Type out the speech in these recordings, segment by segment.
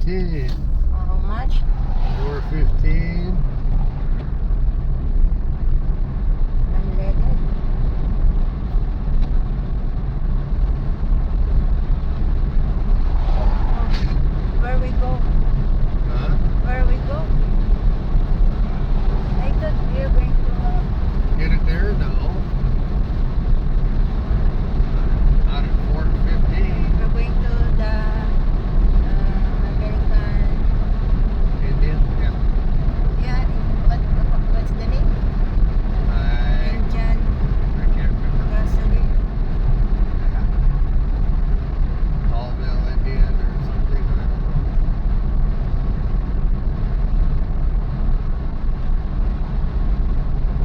4:15. How much? 4:15. Unleaded. Where we go? Huh? Where we go? I thought we were going to Get it there? No. Not at 4:15. we're going to the American. Indian? Yeah. Yeah, what's the name? Indian I can't remember. grocery. Colville, Indian or something. I don't know.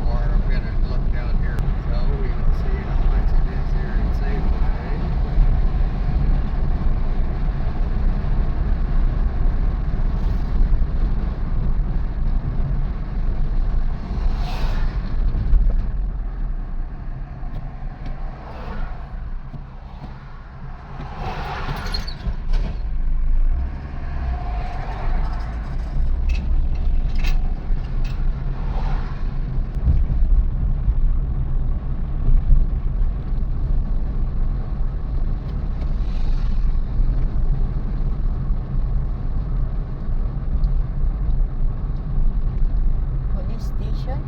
Or I'm gonna look down here. So we will see how much it is here in Safeway. Police station.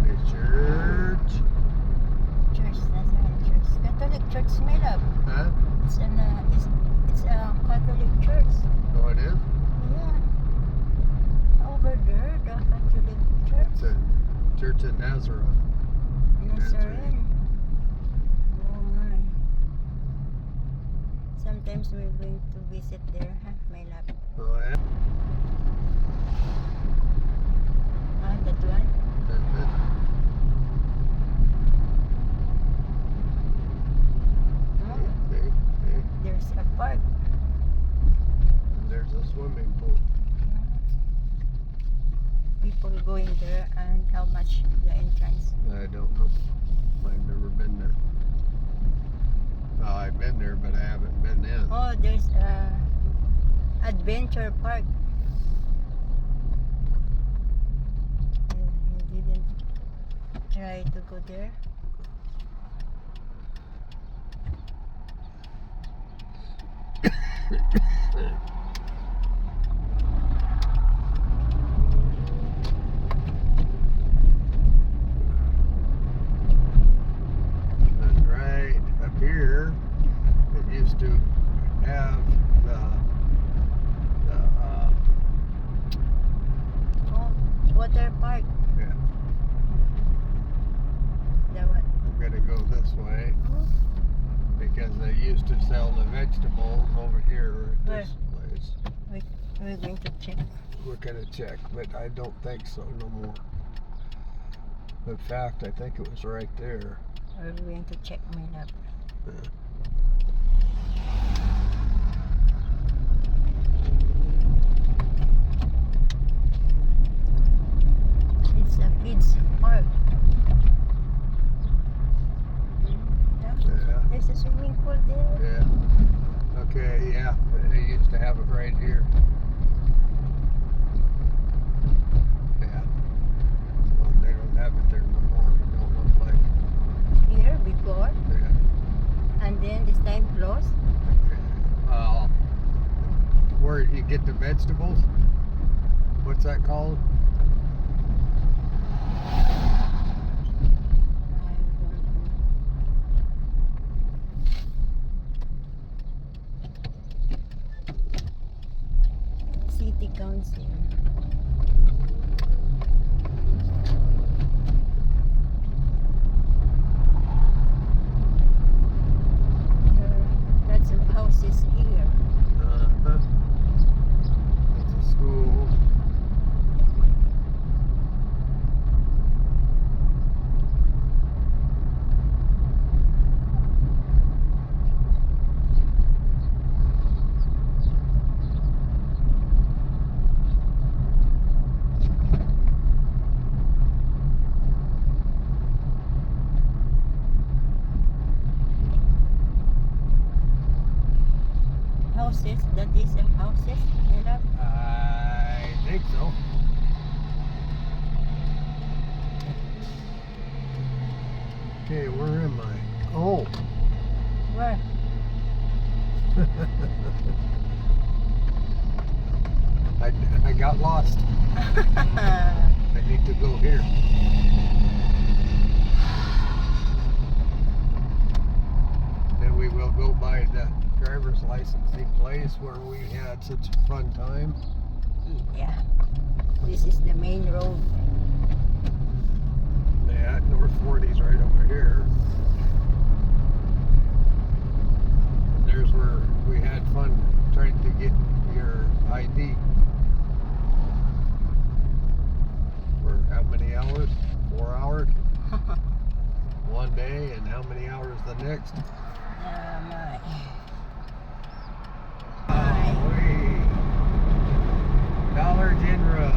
The church. Church, that's right. Church. Catholic church, smell up. Huh? It's an it's a Catholic church. Oh, it is? Yeah. Over there, the Catholic church. It's a church in Nazareth. Nazarene. Oh my. Sometimes we're going to visit there, huh? My lap. Oh, yeah. Ah, that one? Oh, See? there's a park. And there's a swimming pool. People going there, and how much the entrance? I don't know. I've never been there. Well, I've been there, but I haven't been in. Oh, there's a adventure park. You didn't try to go there? And right up here, it used to have the Oh, water park. yeah. That one. I'm gonna go this way Oh, because they used to sell the vegetables over here at this place. we're going to check. We're gonna check, but I don't think so no more. In fact, I think it was right there. We're going to check my lap. It's a kids park. Yeah. There's a swimming pool there. Yeah. Okay, yeah. They used to have it right here. Yeah. Well, they don't have it there no more. It don't look like. Here before, Yeah. and then this time closed. Where you get the vegetables? What's that called? City Council. Lots of houses here. Uh-huh. It's a school. houses. That is the houses. You know? I think so. Okay, where am I? Oh. Where? I got lost. I need to go here. Then we will go by the driver's licensing place where we had such a fun time. Yeah. This is the main road. Yeah, North 40's right over here. There's where we had fun trying to get your ID. For how many hours? 4 hours? One day, and how many hours the next? My. Wait. Dollar General.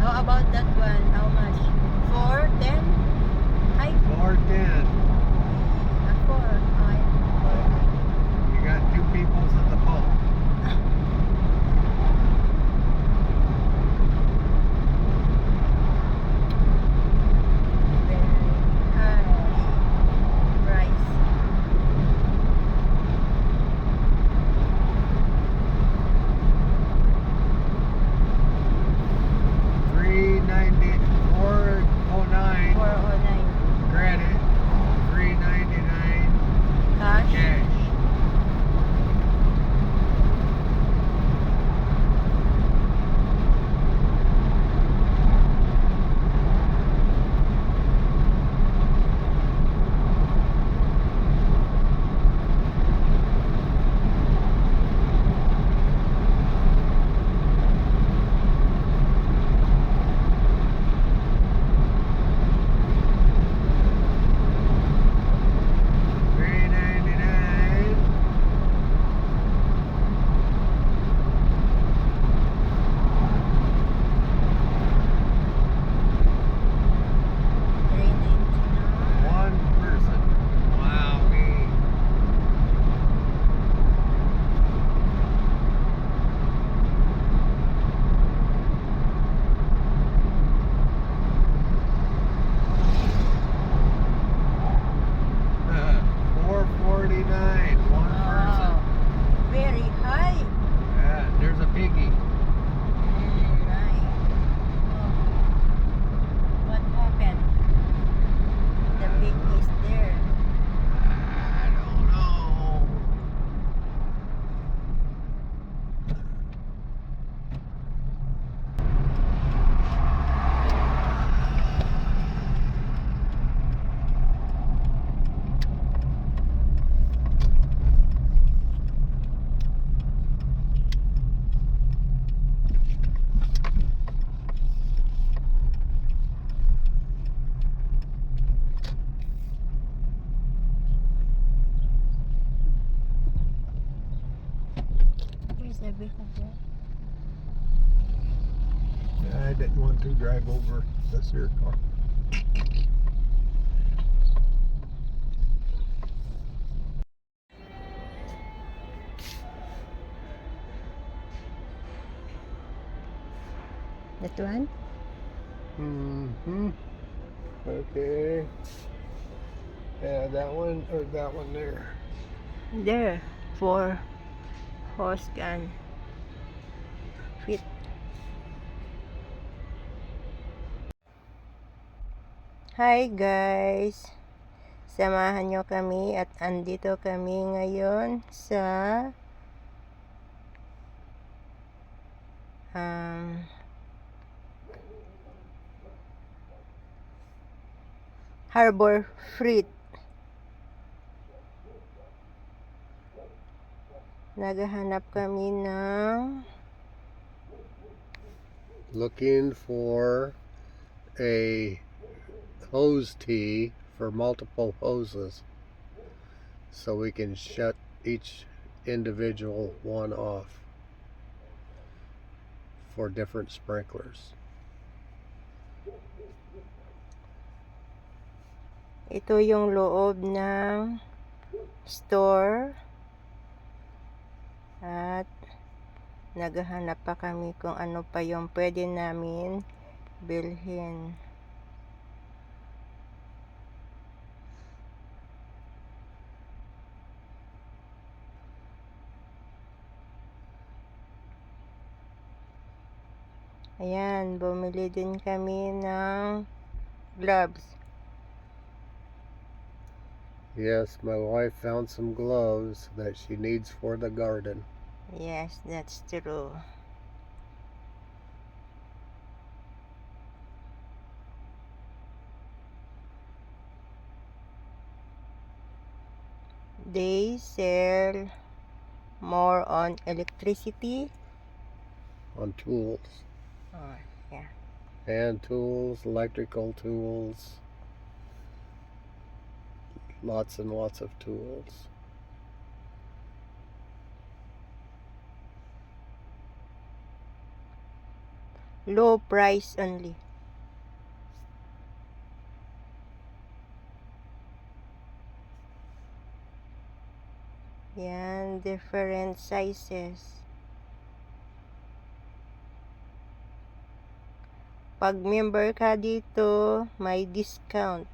How about that one? How much? 4.10? Hi. 410. 4. You got 2 peoples at the pump. Credit, $3.99 Cash? cash. One person. Wow, $4.49, one person. Very high. Yeah, there's a piggy. Nice. Oh. What happened? The pig is there. I don't know. Where's the big of that? I didn't want to drive over this here car. That one? Mm-hmm. Okay. Yeah, that one or that one there. There. For horse can fit. Hi guys! Samahan nyo kami at andito kami ngayon sa Harbor Freight. Naghahanap kami ng Looking for a hose tee for multiple hoses so we can shut each individual one off for different sprinklers. ito yung loob ng store. Naghahanap pa kami kung ano pa yung pwede namin bilhin. Ayan, bumili din kami ng gloves. Yes, my wife found some gloves that she needs for the garden. Yes, that's true. They sell more on electricity. On tools. Oh, yeah. Hand tools, electrical tools. Lots and lots of tools. Low price only. Yan, different sizes. Pag member ka dito, may discount.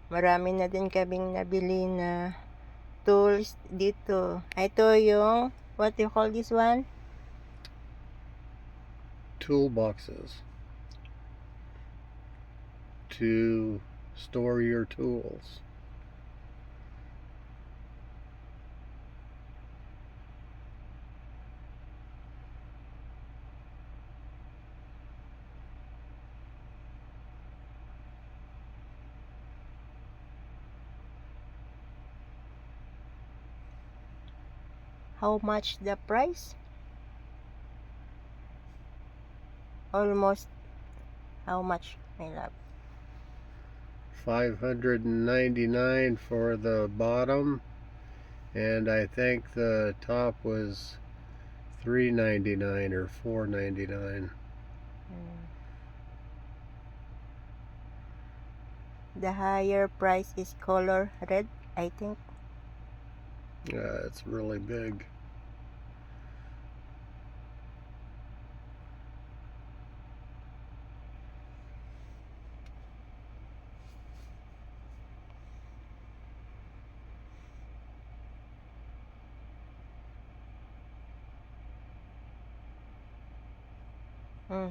Marami na din kaming nabili na tools dito. Ito yung, what do you call this one? Toolboxes. To store your tools. How much the price? Almost, how much, my love? $599 for the bottom, and I think the top was $399 or $499. The higher price is color red, I think. It's really big.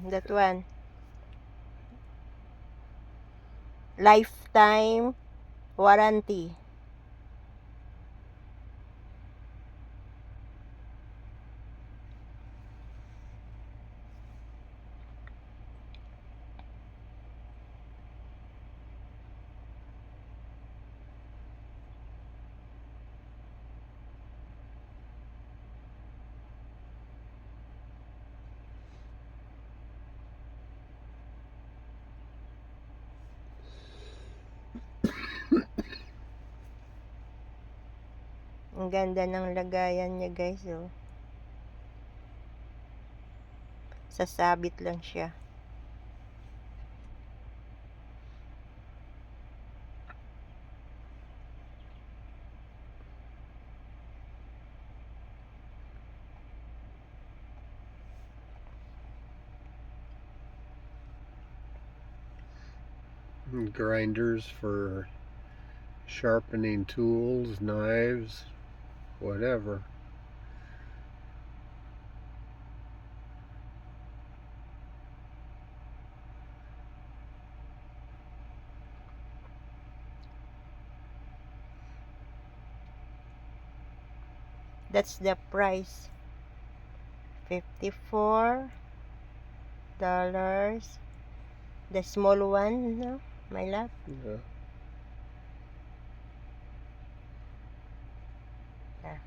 That one. Lifetime warranty. Ang ganda ng lagayan niya, guys, oh. Sasabit lang siya. Grinders for sharpening tools, knives, whatever. That's the price. $54. The small one, no? My love. Yeah. Yeah.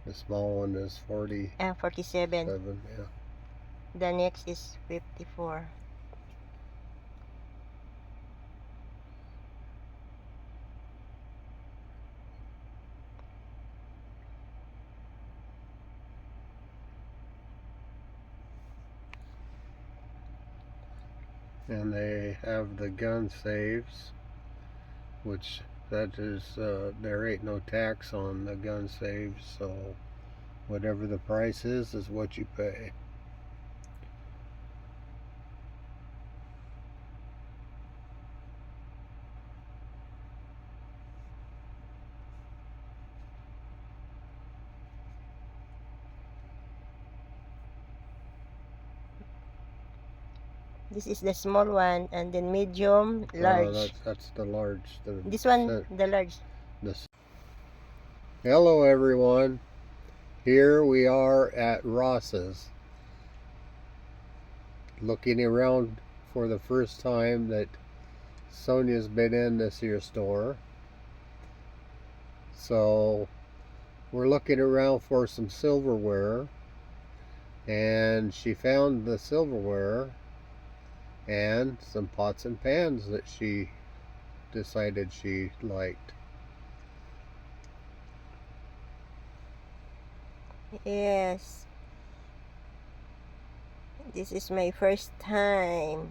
The small one is 47. 47. Yeah. The next is 54. And they have the gun saves, which that is, there ain't no tax on the gun saves, so whatever the price is what you pay. This is the small one, and then medium, large. That's the large. This one, the large. Hello everyone. Here we are at Ross's, looking around for the first time that Sonia's been in this here store. So we're looking around for some silverware, and she found the silverware and some pots and pans that she decided she liked. Yes. This is my first time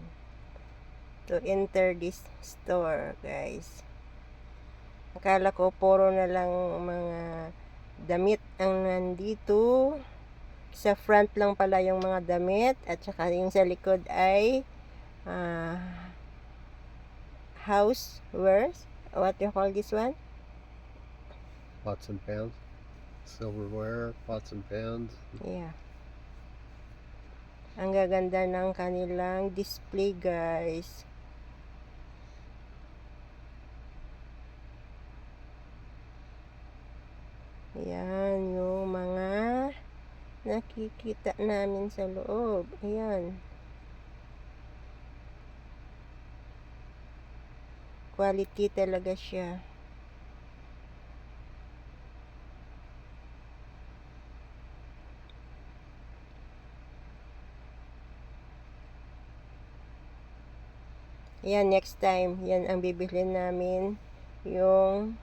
to enter this store, guys. Akala ko puro na lang mga damit ang nandito. Sa front lang pala yung mga damit, at saka yung sa likod ay housewares. What do you call this one? Pots and pans. Silverware, pots and pans. Yeah. Ang gaganda ng kanilang display, guys. Ayan yung mga nakikita namin sa loob. Ayan. Quality talaga siya. Ayan, next time, yan ang bibili namin. Yung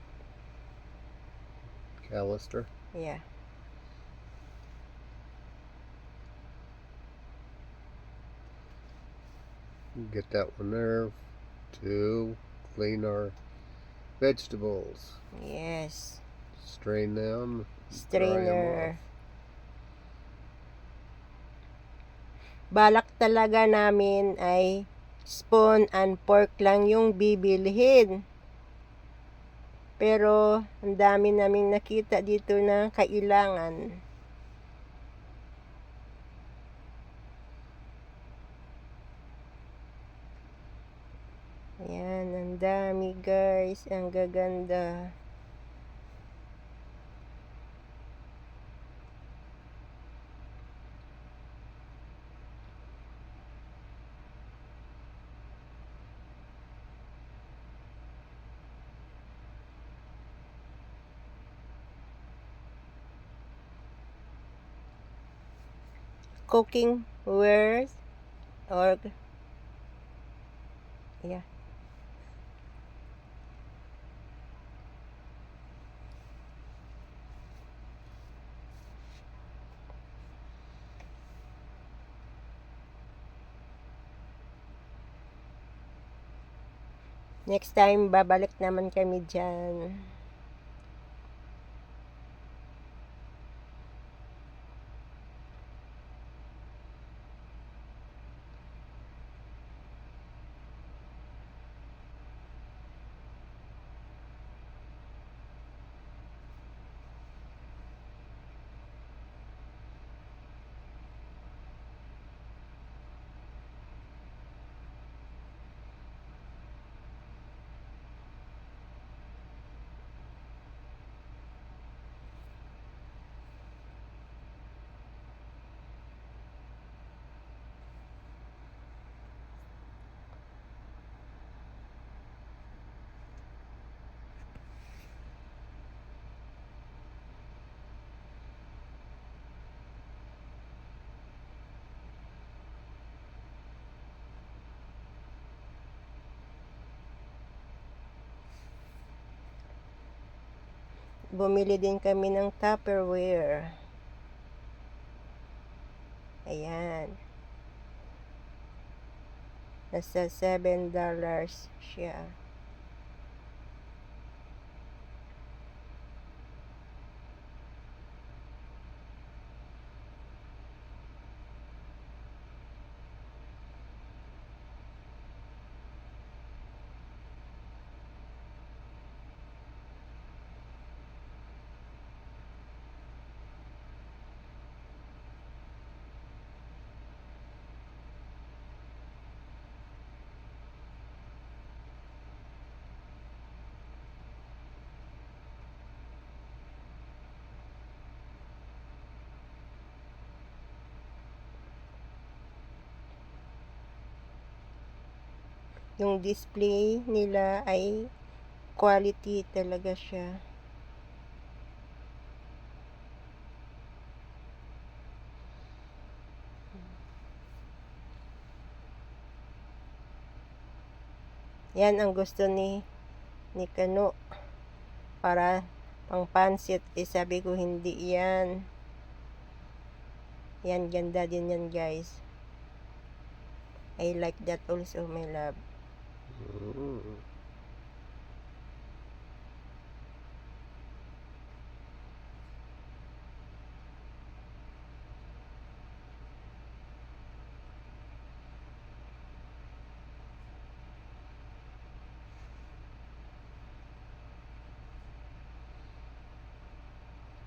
Callister. yeah. Get that one there to clean our vegetables. Yes. Strain them. Strainer. Balak talaga namin ay spoon and fork lang yung bibilhin. Pero ang dami naming nakita dito na kailangan. Ayan, ang dami, guys. Ang gaganda. Cooking wares or yeah. Next time, babalik naman kami dyan. Bumili din kami ng Tupperware. Ayan. Nasa $7 siya. Yung display nila ay quality talaga siya. Yan ang gusto ni Kano para pang pansit. Sabi ko hindi yan. Yan, ganda din yan, guys. I like that also, my love. Mm.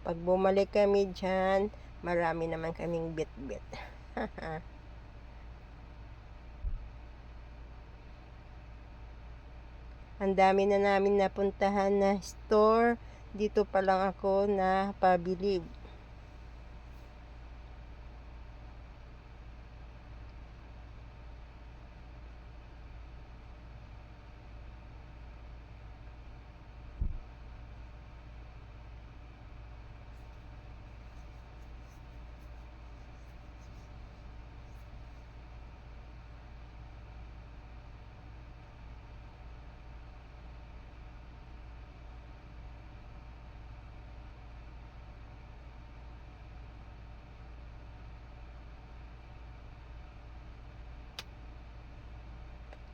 Pag bumalik kami dyan, marami naman kaming bit-bit. Ang dami na namin napuntahan na store. Dito pa lang ako na pabili.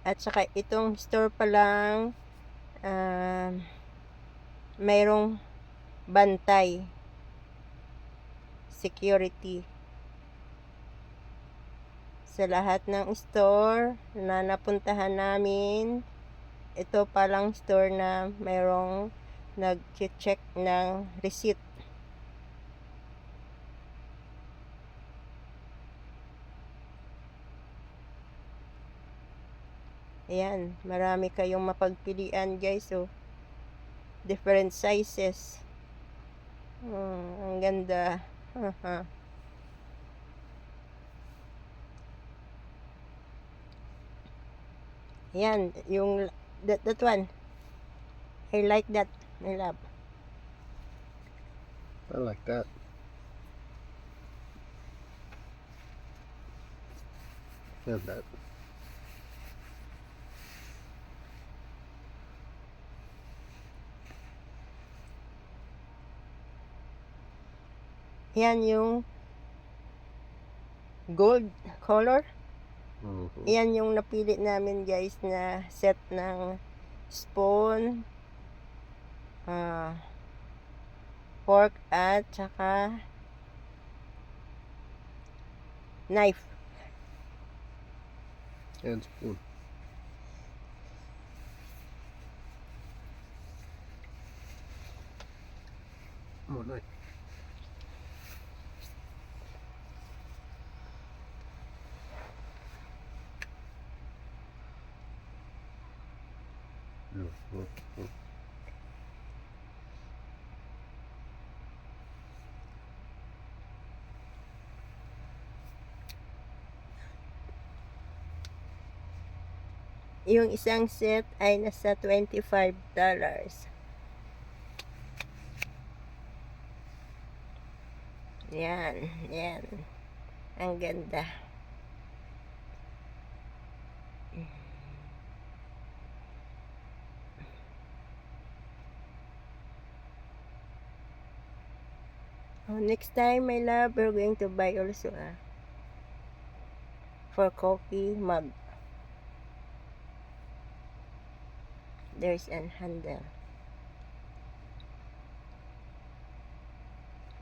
At saka itong store pa lang, mayroong bantay, security. Sa lahat ng store na napuntahan namin, ito palang store na mayroong nag-check ng receipt. Ayan, marami kayong mapagpilian, guys. So, different sizes. Ang ganda. Ayan, yung that one. I like that, my love. I like that. And that. Yan yung gold color. Mm-hmm. Yan yung napili namin, guys, na set ng spoon, fork at saka knife. And spoon. Oh, nice. Yung isang set ay nasa $25. Yan, yan. Ang ganda. Next time, my love, we're going to buy also for coffee mug. There's an handle.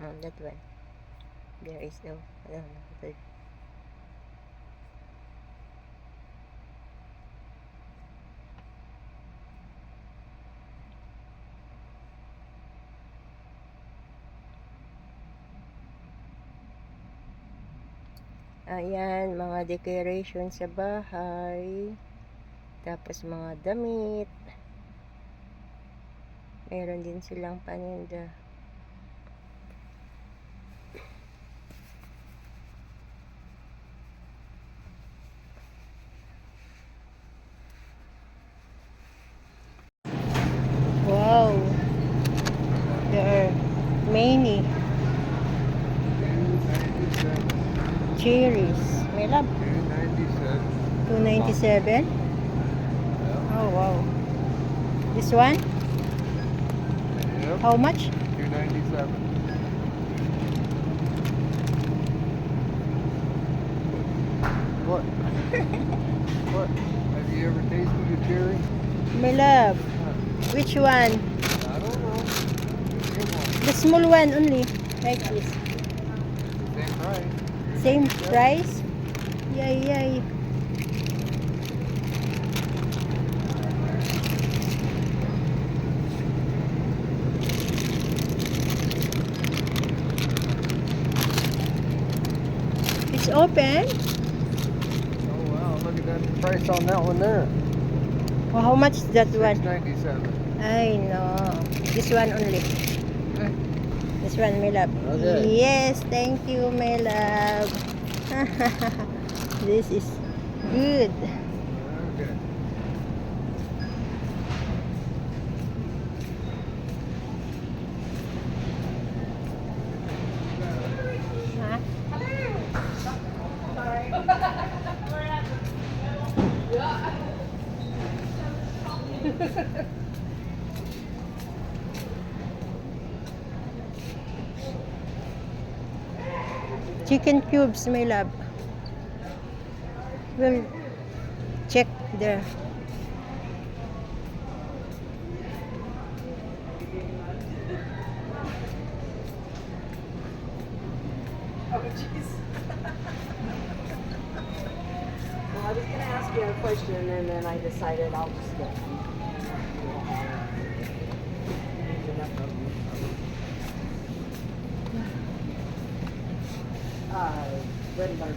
Oh, that one. There is no. I don't know. Ayan, mga decoration sa bahay. Tapos mga damit. Meron din silang paninda. Wow. There are many cherries. May lab. 297. Oh wow. This one? Yep. How much? 297. What? What? Have you ever tasted a cherry? My love. Which one? I don't know. Get one. The small one only. Like this. Same price. Same price? Yay, yay. It's open. Oh wow, look at that price on that one there. Oh, how much is that one? $6.97. I know. This one only. This one, my love. Okay. Yes, thank you, my love. This is good. Okay. Huh? Chicken cubes, my love. We'll check there. Oh, jeez. Well, I was going to ask you a question, and then I decided I'll just get red and dark.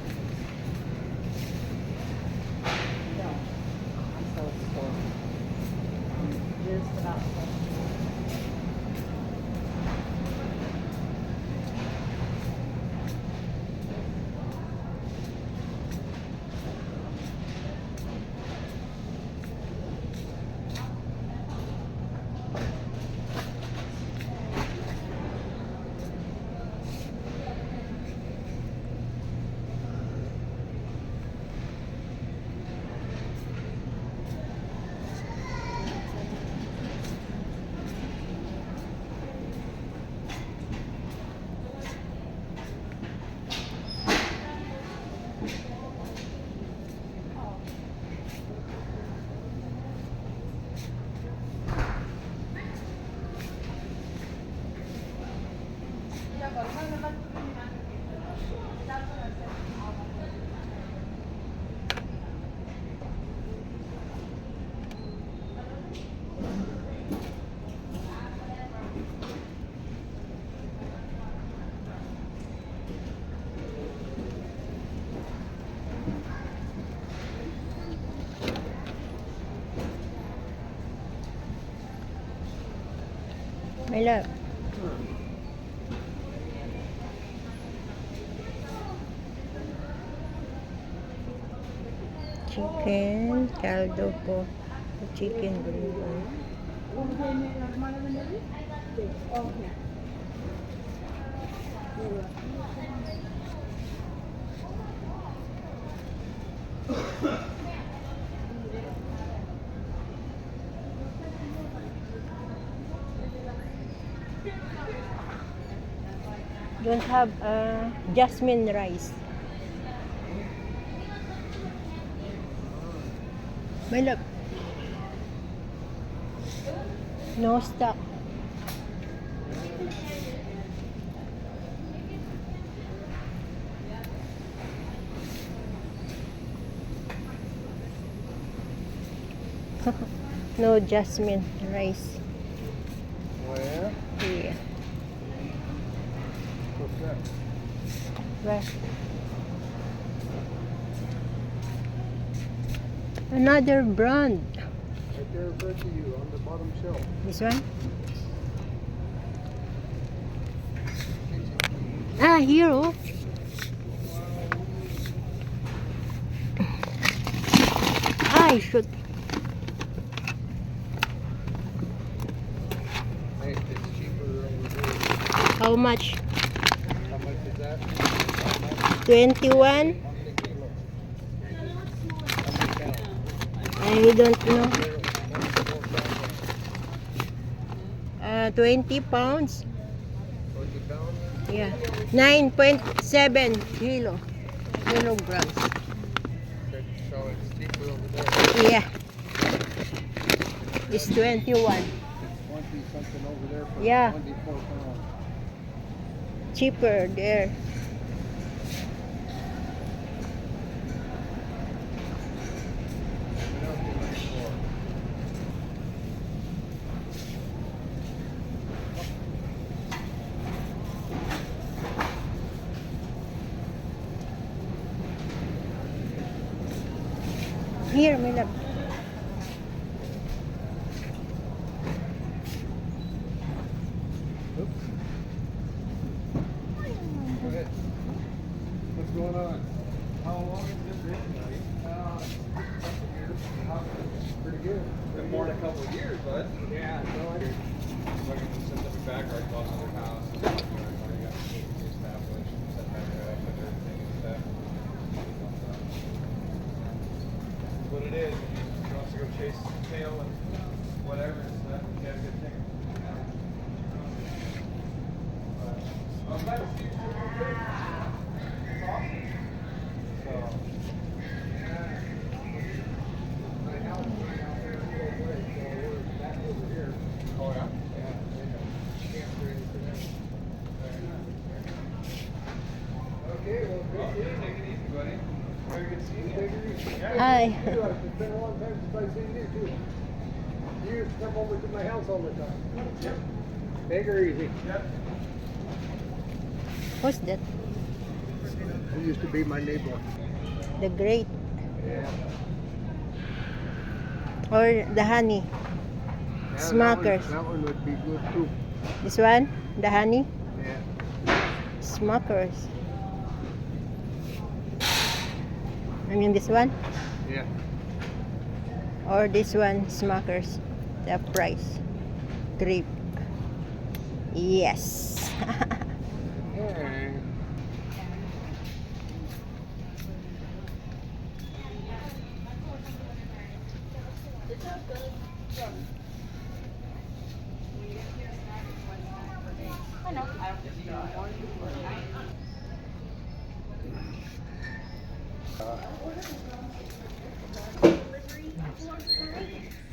No, I'm still at the store. Just about. My love. Chicken, caldo po. Chicken burger. Don't have jasmine rice. My love. No stock. No jasmine rice. Where? Yeah. What's that? Where? Another brand. Right there in front of you on the bottom shelf. This one? Ah, here oh. I should. Hey, it's cheaper over there. How much? How much is that? 21? I don't know. 20 pounds. 20 pounds? Yeah. 9.7 kilograms. So it's cheaper over there. Yeah. It's 21. 20 something over there for Yeah. 24 pounds. Cheaper there. What else you looking for? Here, my love. Oops. Go ahead. What's going on? How long has this been, buddy? Pretty good. Been more than a couple of years, bud. Yeah, no, I Looking to set up a backyard, bought another house. You got established, set back up, and everything and stuff. That's what it is. He wants to go chase his tail and whatever and stuff. He got a good thing. But I'm glad to see you still doing good. It's awesome. So, yeah. my house is right out there in the old way, so we're back over here. Oh, yeah? Yeah, camp ready for them. Okay, well, good seeing Take it easy, buddy. Very good seeing you. you. Take it easy. Hi. It's been a long time since I've seen you too. You used to come over to my house all the time. Yep. Take her easy. Yep. What's that? He used to be my neighbor. The great Yeah. or the honey? Smuckers. That one would be good too. This one? The honey? Yeah. Smuckers. I mean this one? Yeah. Or this one, Smuckers. The price. Grape. Yes. Yeah.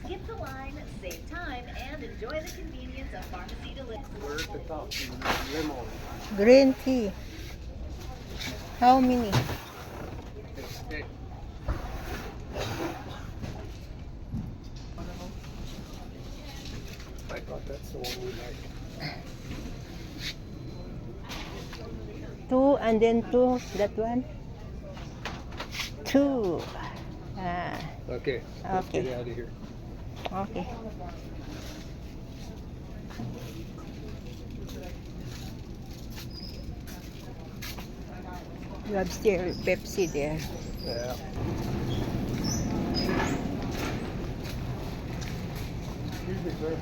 Skip the line, save time, and enjoy the convenience of pharmacy delivery. We're at the top. Limo. Green tea. How many? It's thick. I thought that's the one we like. 2 and then 2. That one? 2. Ah, Okay. Let's Okay. get out of here. okay. You have still Pepsi there. Yeah. Excuse me, sir.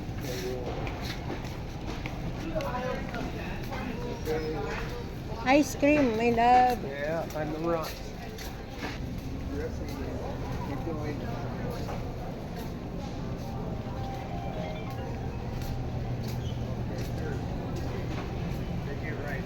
Ice cream, my love. Yeah, on the run. Keep going. Take it right.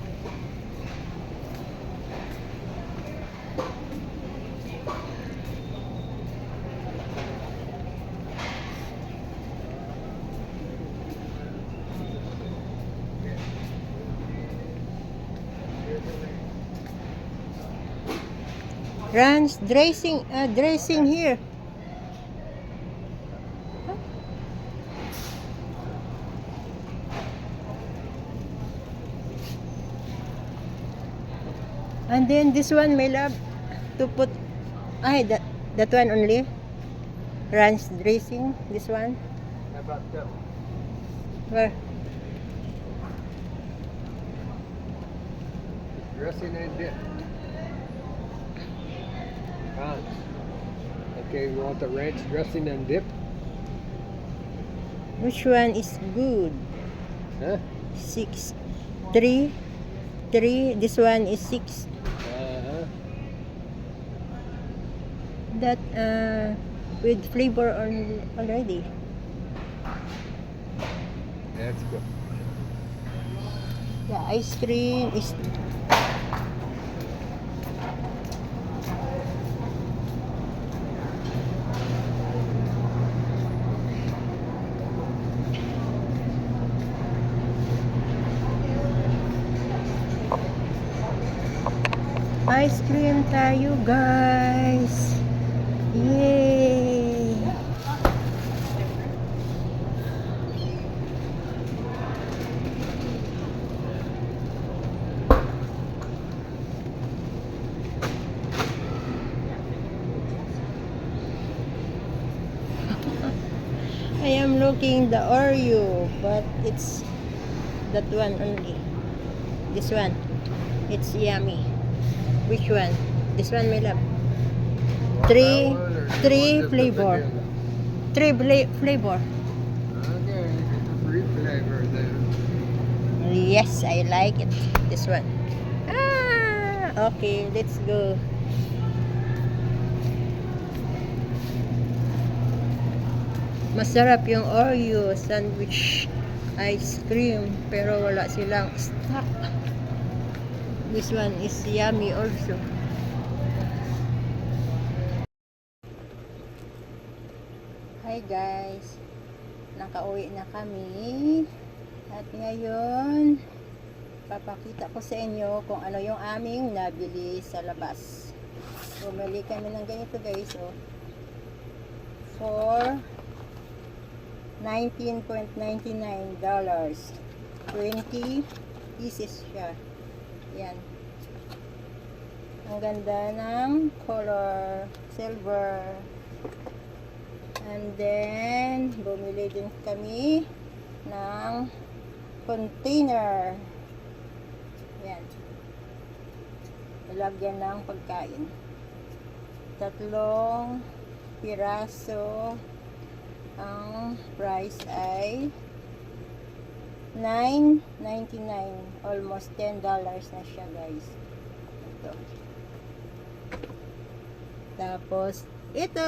Ranch dressing, dressing here. And then this one, my love, to put, that one only. Ranch dressing, this one. How about that? Where? Dressing and dip. Ranch. Okay, you want the ranch dressing and dip? Which one is good? Huh? 6, 3, 3. This one is 6. Uh-huh. That with flavor already. That's good. The ice cream is ice cream tayo, guys. Yay! I am looking the Oreo, but it's that one only. This one. It's yummy. Which one? This one, my love. Three- That one, or you three want just the flavor. vanilla? 3 flavor. Okay, free flavor then. Yes, I like it. This one. Okay, let's go. Masarap yung Oreo sandwich ice cream, pero wala silang stock. This one is yummy also. Hi guys, nakauwi na kami at ngayon papakita ko sa inyo kung ano yung aming nabili sa labas. Bumili kami ng ganito guys, oh, for $19.99. 20 pieces siya. Yan. Ang ganda ng color silver. And then bumili din kami ng container. Yan. Lalagyan ng pagkain. 3 piraso. Ang price ay $9.99. Almost $10 na siya guys. Ito. Tapos ito,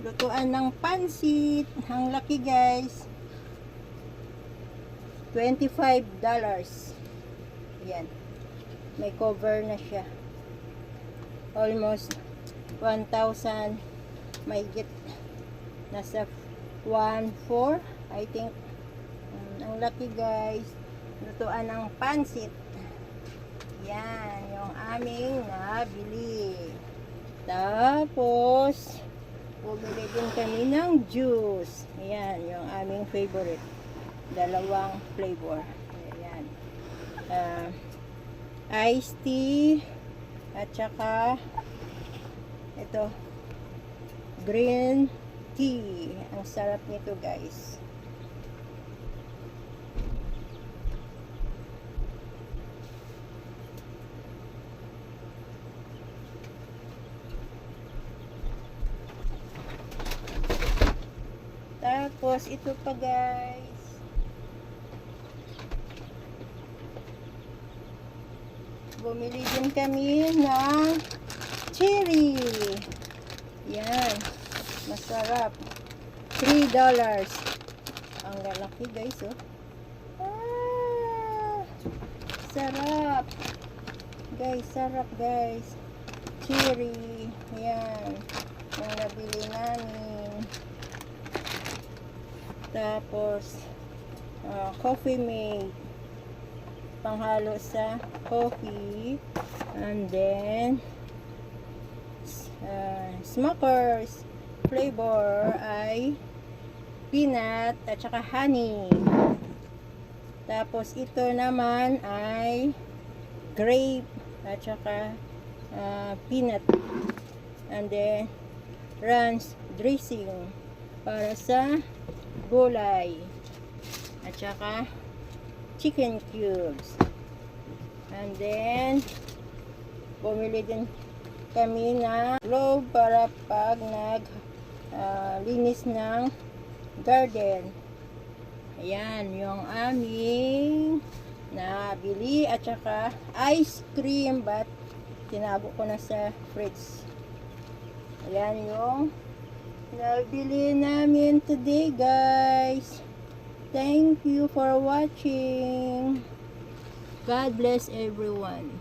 lutuan ng pansit. Ang laki guys, $25. Yan, may cover na siya. Almost 1,000, may get nasa 1,400 I think. Ang laki guys, lutuan ng pansit. Yan yung aming nabili. Tapos bumili din kami ng juice. Ayan, yung aming favorite. 2 flavor. Ayan. Iced tea. At saka ito, green tea. Ang sarap nito guys. Tapos ito pa guys, bumili din kami ng cherry. Yan, masarap. $3. Ang lalaki guys, oh. Sarap guys, sarap guys. Cherry. Yan, yung nabili namin. Tapos coffee mate, panghalo sa coffee. And then, Smuckers flavor ay peanut at saka honey. Tapos ito naman ay grape at saka peanut. And then ranch dressing para sa gulay at saka chicken cubes. And then bumili din kami ng globe para pag linis ng garden. Ayan yung aming nabili at saka ice cream, but tinago ko na sa fridge. Ayan yung nabili namin today, guys. Thank you for watching. God bless everyone.